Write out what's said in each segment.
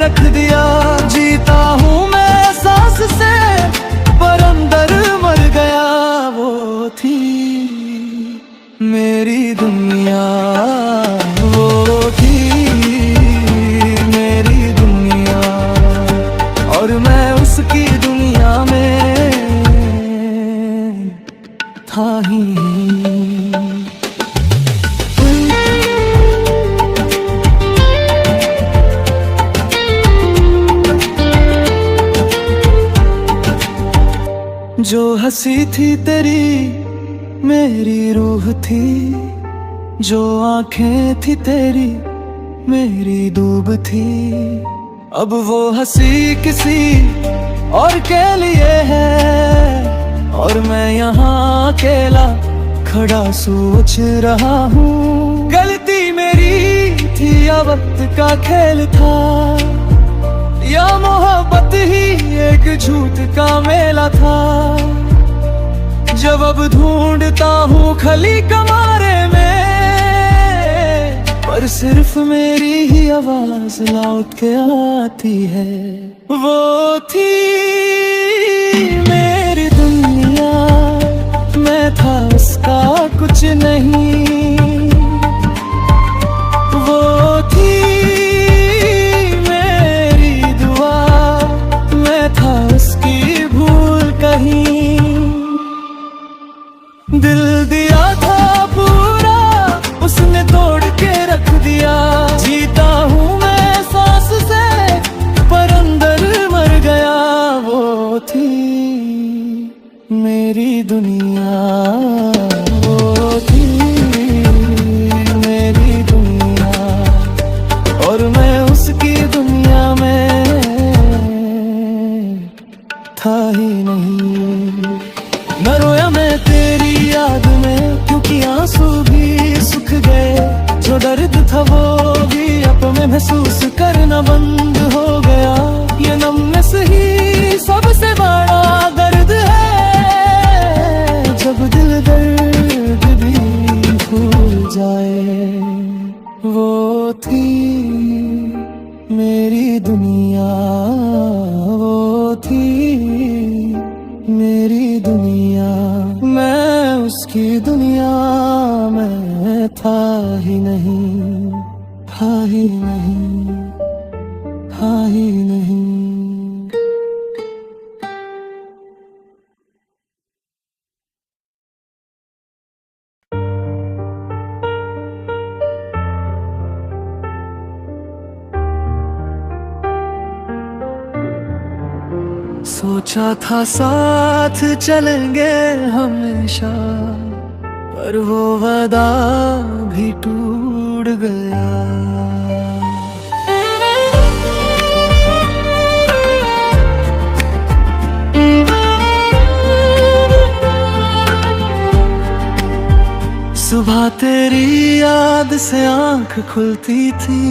रख दिया। जीता हूँ मैं सांस से पर अंदर मर गया। वो थी मेरी दुनिया, वो थी मेरी दुनिया, और मैं उसकी दुनिया में था ही नहीं। जो हंसी थी तेरी मेरी रूह थी, जो आंखें थी तेरी मेरी डूब थी। अब वो हंसी किसी और के लिए है, और मैं यहाँ अकेला खड़ा सोच रहा हूँ। गलती मेरी थी या वक्त का खेल था, या मोहब्बत ही एक झूठ का मेला था। जब अब ढूंढता हूँ खली कमारे में, पर सिर्फ मेरी ही आवाज लौट के आती है। वो थी मेरी दुनिया, मैं था उसका कुछ नहीं। वो थी मेरी दुआ, मैं था उसकी भूल कहीं। दिल दिया था पूरा उसने तोड़ के रख दिया। जीता हूँ मैं सांस से पर अंदर मर गया। वो थी मेरी दुनिया, वो थी मेरी दुनिया, और मैं उसकी दुनिया में था ही नहीं। न रोया मैं तेरी याद में, क्योंकि आंसू भी सूख गए। जो दर्द था वो भी अब मैं महसूस करना बंद हो गया। ये नमनेस ही सबसे बड़ा दर्द है, जब दिल दर्द भी भूल जाए। वो थी मेरी दुनिया, वो थी मेरी दुनिया, मैं उसकी दुनिया में था ही नहीं, था ही नहीं, था ही नहीं। सोचा था साथ चलेंगे हमेशा, पर वो वादा भी टूट गया। सुबह तेरी याद से आंख खुलती थी,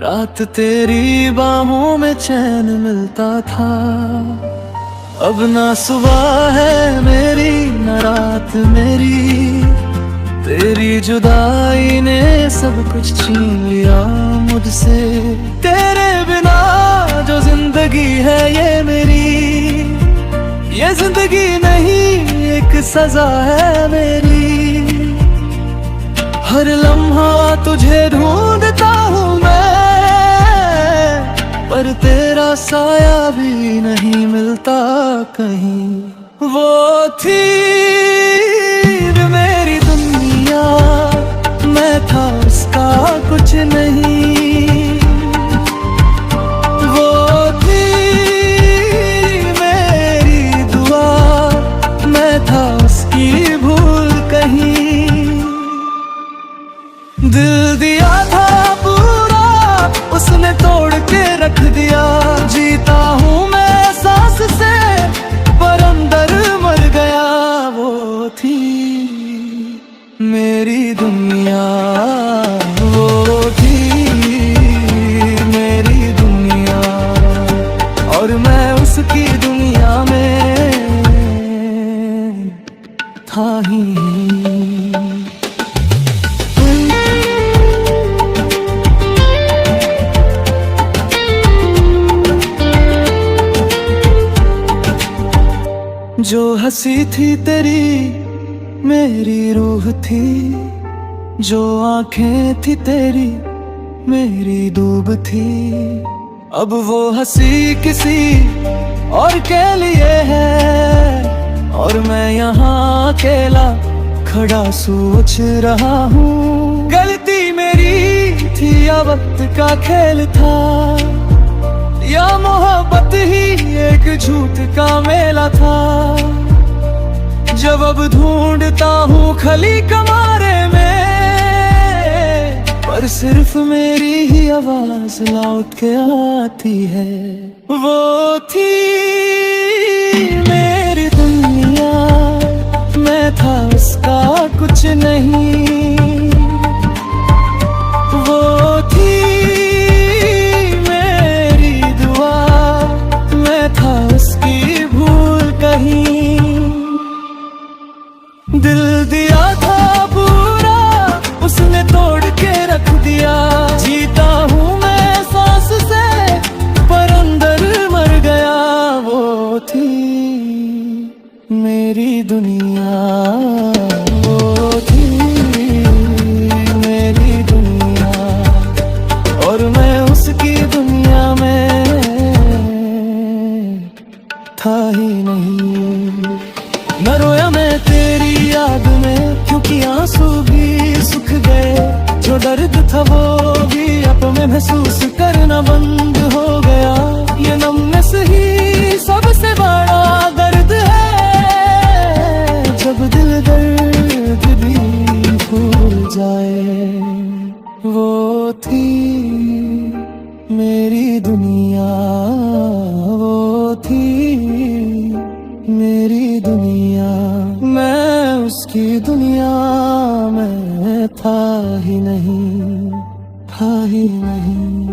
रात तेरी बाहों में चैन मिलता था। अब ना सुबह है मेरी न रात मेरी, तेरी जुदाई ने सब कुछ छीन लिया मुझसे। तेरे बिना जो जिंदगी है ये मेरी, ये जिंदगी नहीं एक सजा है मेरी। हर लम्हा तुझे ढूंढता हूँ मैं, पर तेरा साया भी नहीं मिलता कहीं। वो थी मेरी दुनिया, मैं था उसका कुछ नहीं। वो थी मेरी दुआ, मैं था उसकी भूल कहीं। दिल दिया था पूरा उसने तोड़ के रख दिया। जीता हूँ मैं सांस से पर अंदर मर गया। वो थी मेरी दुनिया, वो थी मेरी दुनिया, और मैं उसकी दुनिया में था ही नहीं। जो हंसी थी तेरी मेरी रूह थी, जो आंखें थी तेरी मेरी डूब थी। अब वो हंसी किसी और के लिए है और मैं यहाँ अकेला खड़ा सोच रहा हूँ। गलती मेरी थी या वक्त का खेल था, या मोहब्बत ही एक झूठ का मेला था। जब अब ढूंढता हूँ खली कमारे में, पर सिर्फ मेरी ही आवाज लौट के आती है। वो थी मेरी दुनिया, मैं था उसका कुछ नहीं। वो थी मेरी दुआ, मैं था उसकी भूल कहीं। दिल दिया था पूरा उसने तोड़ के रख दिया। जीता हूँ मैं सांस से पर अंदर मर गया। वो थी मेरी दुनिया, वो थी मेरी दुनिया और मैं उसकी दुनिया में था ही नहीं। न रोया मैं तेरी याद में क्योंकि आंसू भी सूख गए। जो दर्द था वो भी अब मैं महसूस करना बंद हो गया। ये नमनेस ही सबसे बड़ा दर्द है, जब दिल दर्द भी भूल जाए। वो थी मेरी दुनिया, वो थी मेरी दुनिया, मैं उसकी दुनिया में था ही नहीं, था ही नहीं।